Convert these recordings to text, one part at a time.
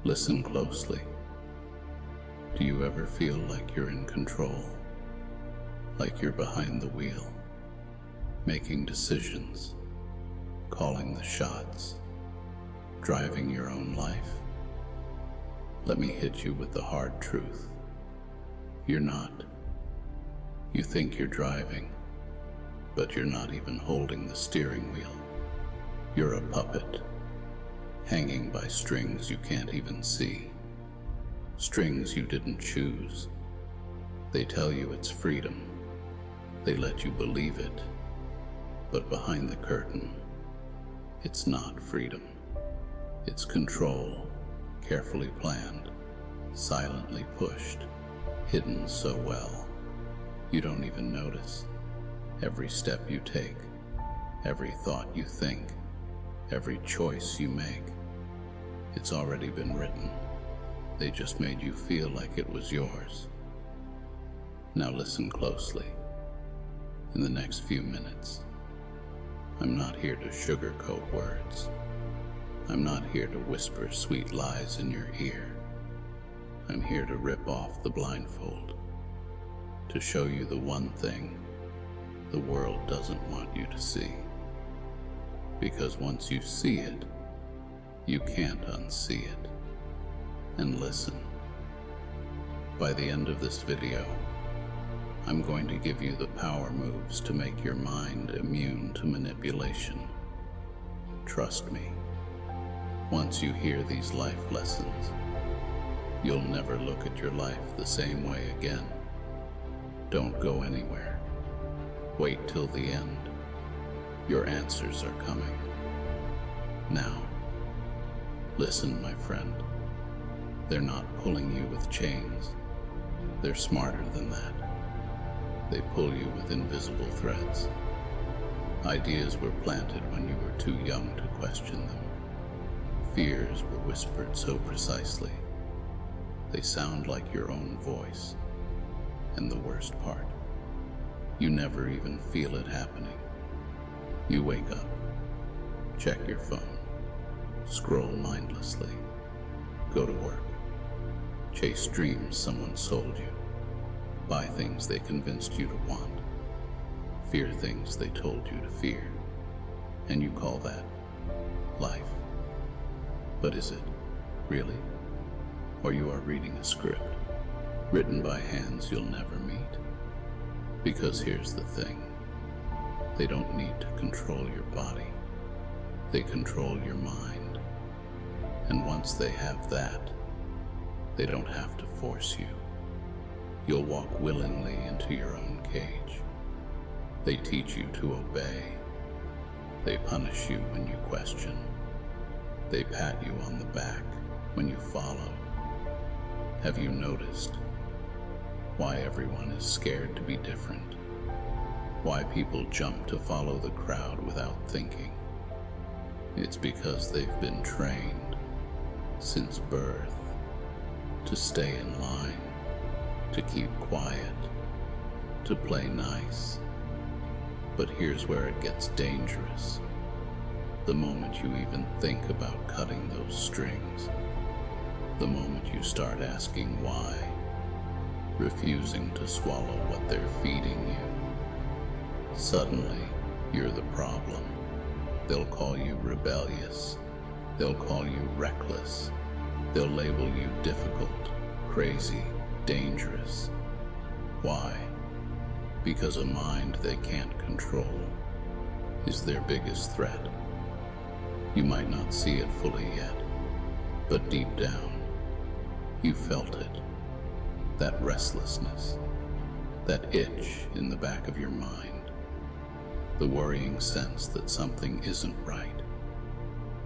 Listen closely. Do you ever feel like you're in control? Like you're behind the wheel, making decisions, calling the shots, driving your own life? Let me hit you with the hard truth. You're not. You think you're driving, but you're not even holding the steering wheel. You're a puppet, hanging by strings you can't even see. Strings you didn't choose. They tell you it's freedom. They let you believe it. But behind the curtain, it's not freedom. It's control, carefully planned, silently pushed, hidden so well, you don't even notice. Every step you take, every thought you think, every choice you make, it's already been written. They just made you feel like it was yours. Now listen closely. In the next few minutes, I'm not here to sugarcoat words. I'm not here to whisper sweet lies in your ear. I'm here to rip off the blindfold, to show you the one thing the world doesn't want you to see. Because once you see it, you can't unsee it. And listen. By the end of this video, I'm going to give you the power moves to make your mind immune to manipulation. Trust me, once you hear these life lessons, you'll never look at your life the same way again. Don't go anywhere. Wait till the end. Your answers are coming. Now, listen, my friend. They're not pulling you with chains. They're smarter than that. They pull you with invisible threads. Ideas were planted when you were too young to question them. Fears were whispered so precisely. They sound like your own voice. And the worst part, you never even feel it happening. You wake up, check your phone, scroll mindlessly, go to work, chase dreams someone sold you, buy things they convinced you to want, fear things they told you to fear, and you call that life. But is it really? Or you are reading a script written by hands you'll never meet? Because here's the thing, they don't need to control your body, they control your mind. And once they have that, they don't have to force you. You'll walk willingly into your own cage. They teach you to obey. They punish you when you question. They pat you on the back when you follow. Have you noticed why everyone is scared to be different? Why people jump to follow the crowd without thinking? It's because they've been trained since birth to stay in line, to keep quiet, to play nice. But here's where it gets dangerous. The moment you even think about cutting those strings, the moment you start asking why, refusing to swallow what they're feeding you, suddenly you're the problem. They'll call you rebellious. They'll call you reckless. They'll label you difficult, crazy, dangerous. Why? Because a mind they can't control is their biggest threat. You might not see it fully yet, but deep down, you felt it. That restlessness, that itch in the back of your mind, the worrying sense that something isn't right,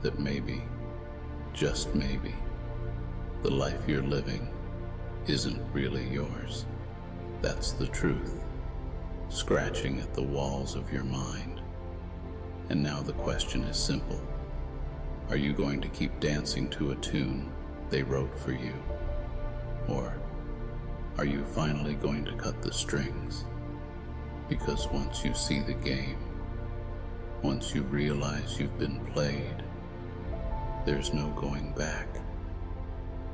that maybe, just maybe, the life you're living isn't really yours. That's the truth, scratching at the walls of your mind. And now the question is simple. Are you going to keep dancing to a tune they wrote for you? Or are you finally going to cut the strings? Because once you see the game, once you realize you've been played, there's no going back.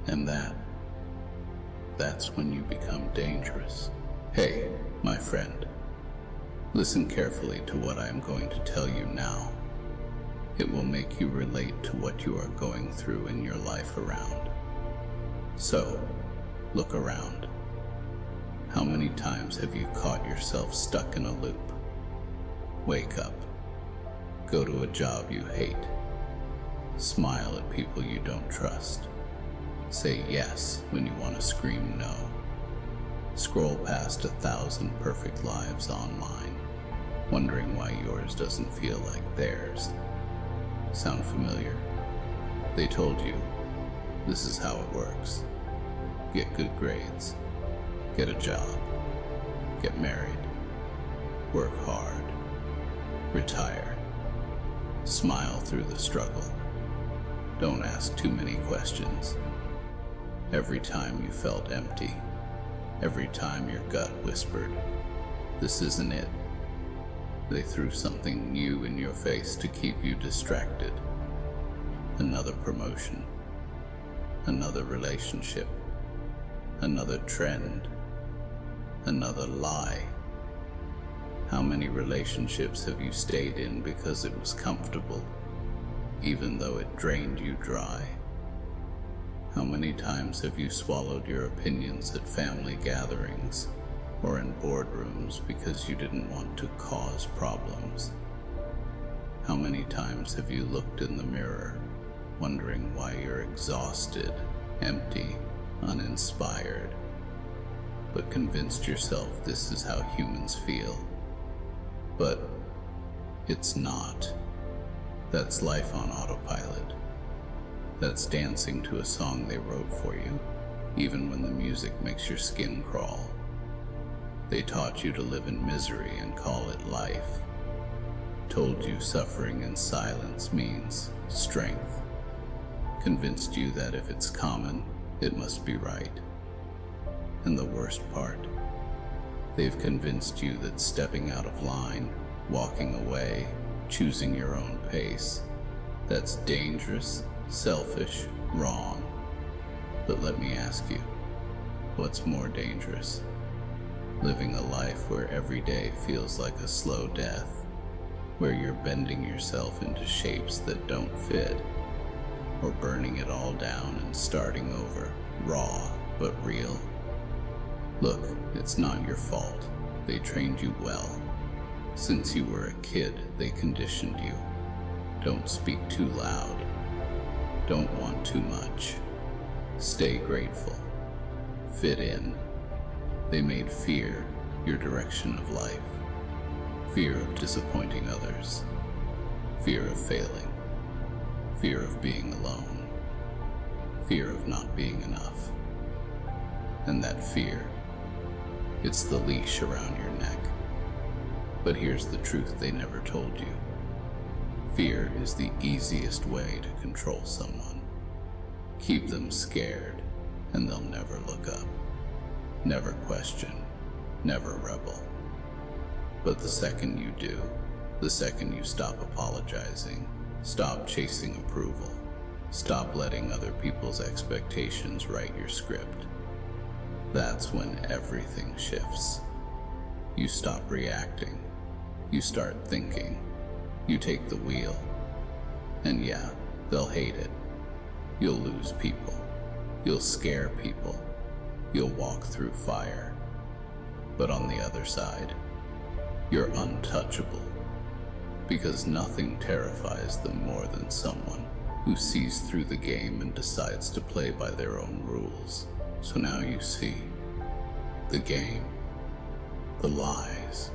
And that's when you become dangerous. Hey, my friend, listen carefully to what I am going to tell you now. It will make you relate to what you are going through in your life around. So, look around. How many times have you caught yourself stuck in a loop? Wake up. Go to a job you hate. Smile at people you don't trust. Say yes when you want to scream no. Scroll past 1,000 perfect lives online, wondering why yours doesn't feel like theirs. Sound familiar? They told you, this is how it works. Get good grades, get a job, get married, work hard, retire, smile through the struggle. Don't ask too many questions. Every time you felt empty, every time your gut whispered, this isn't it, they threw something new in your face to keep you distracted. Another promotion, another relationship, another trend, another lie. How many relationships have you stayed in because it was comfortable, even though it drained you dry? How many times have you swallowed your opinions at family gatherings or in boardrooms because you didn't want to cause problems? How many times have you looked in the mirror, wondering why you're exhausted, empty, uninspired, but convinced yourself this is how humans feel? But it's not. That's life on autopilot. That's dancing to a song they wrote for you, even when the music makes your skin crawl. They taught you to live in misery and call it life. Told you suffering in silence means strength. Convinced you that if it's common, it must be right. And the worst part, they've convinced you that stepping out of line, walking away, choosing your own pace, that's dangerous, selfish, wrong. But let me ask you, what's more dangerous? Living a life where every day feels like a slow death, where you're bending yourself into shapes that don't fit, or burning it all down and starting over, raw but real? Look, it's not your fault. They trained you well. Since you were a kid, they conditioned you. Don't speak too loud. Don't want too much. Stay grateful. Fit in. They made fear your direction of life. Fear of disappointing others. Fear of failing. Fear of being alone. Fear of not being enough. And that fear, it's the leash around your neck. But here's the truth they never told you. Fear is the easiest way to control someone. Keep them scared, and they'll never look up. Never question, never rebel. But the second you do, the second you stop apologizing, stop chasing approval, stop letting other people's expectations write your script, that's when everything shifts. You stop reacting, you start thinking, you take the wheel. And yeah, they'll hate it. You'll lose people, you'll scare people, you'll walk through fire. But on the other side, you're untouchable, because nothing terrifies them more than someone who sees through the game and decides to play by their own rules. So now you see the game, the lies,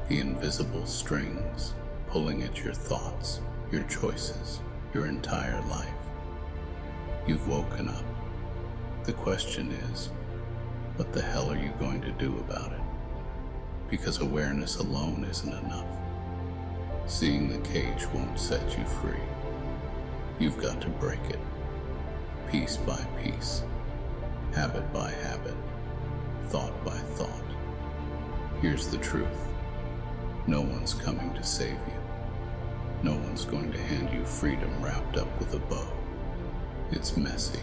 the invisible strings pulling at your thoughts, your choices, your entire life. You've woken up. The question is, what the hell are you going to do about it? Because awareness alone isn't enough. Seeing the cage won't set you free. You've got to break it, piece by piece, habit by habit, thought by thought. Here's the truth. No one's coming to save you. No one's going to hand you freedom wrapped up with a bow. It's messy.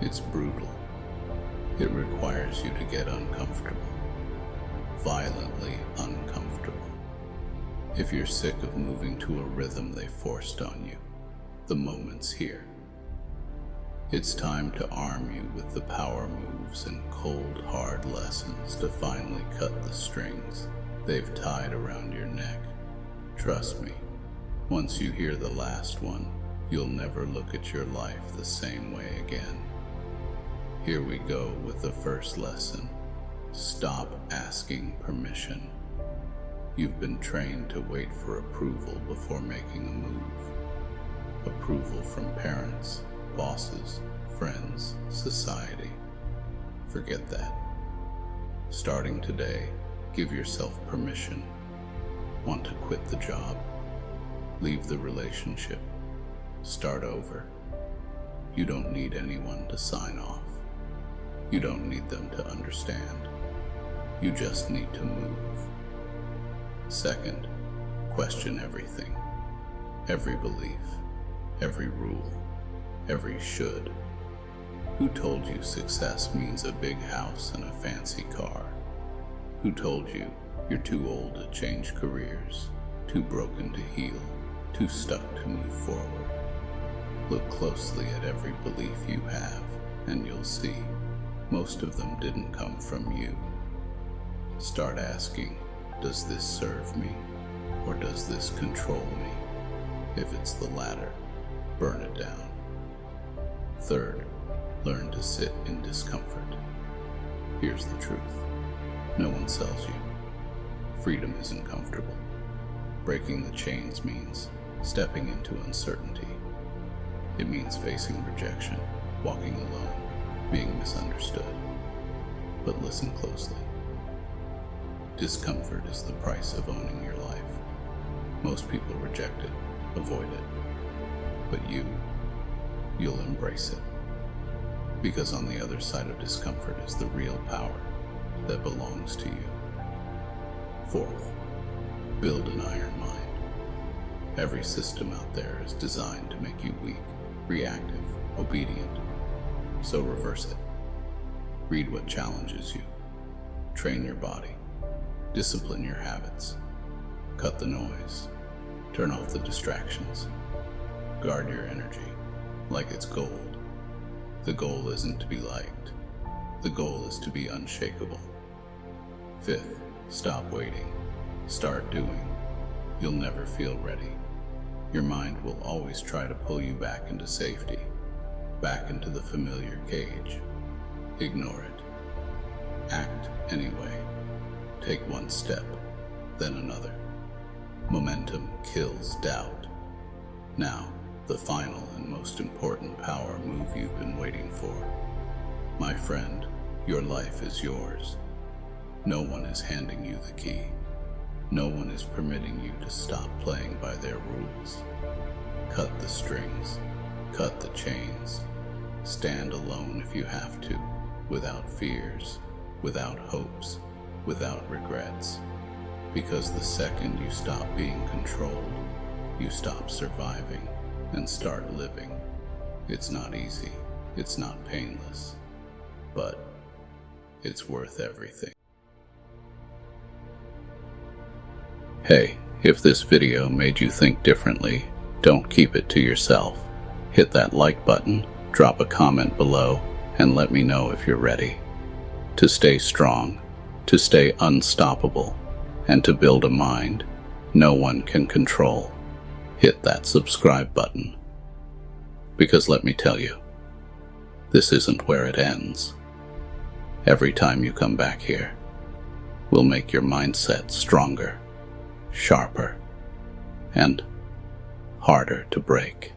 It's brutal. It requires you to get uncomfortable. Violently uncomfortable. If you're sick of moving to a rhythm they forced on you, the moment's here. It's time to arm you with the power moves and cold, hard lessons to finally cut the strings they've tied around your neck. Trust me, once you hear the last one, you'll never look at your life the same way again. Here we go with the first lesson. Stop asking permission. You've been trained to wait for approval before making a move. Approval from parents, bosses, friends, society. Forget that. Starting today, give yourself permission. Want to quit the job? Leave the relationship? Start over? You don't need anyone to sign off. You don't need them to understand. You just need to move. Second, question everything. Every belief, every rule, every should. Who told you success means a big house and a fancy car? Who told you you're too old to change careers, too broken to heal, too stuck to move forward? Look closely at every belief you have, and you'll see most of them didn't come from you. Start asking, does this serve me, or does this control me? If it's the latter, burn it down. Third, learn to sit in discomfort. Here's the truth. No one sells you. Freedom isn't comfortable. Breaking the chains means stepping into uncertainty. It means facing rejection, walking alone, being misunderstood. But listen closely. Discomfort is the price of owning your life. Most people reject it, avoid it. But you'll embrace it. Because on the other side of discomfort is the real power that belongs to you. Fourth, build an iron mind. Every system out there is designed to make you weak, reactive, obedient. So reverse it. Read what challenges you. Train your body. Discipline your habits. Cut the noise. Turn off the distractions. Guard your energy like it's gold. The goal isn't to be liked. The goal is to be unshakable. Fifth, stop waiting. Start doing. You'll never feel ready. Your mind will always try to pull you back into safety, back into the familiar cage. Ignore it. Act anyway. Take one step, then another. Momentum kills doubt. Now, the final and most important power move you've been waiting for. My friend, your life is yours. No one is handing you the key. No one is permitting you to stop playing by their rules. Cut the strings. Cut the chains. Stand alone if you have to, without fears, without hopes, without regrets. Because the second you stop being controlled, you stop surviving and start living. It's not easy, it's not painless, but it's worth everything. Hey, if this video made you think differently, don't keep it to yourself. Hit that like button, drop a comment below, and let me know if you're ready. To stay strong, to stay unstoppable, and to build a mind no one can control. Hit that subscribe button. Because let me tell you, this isn't where it ends. Every time you come back here, we'll make your mindset stronger, sharper, and harder to break.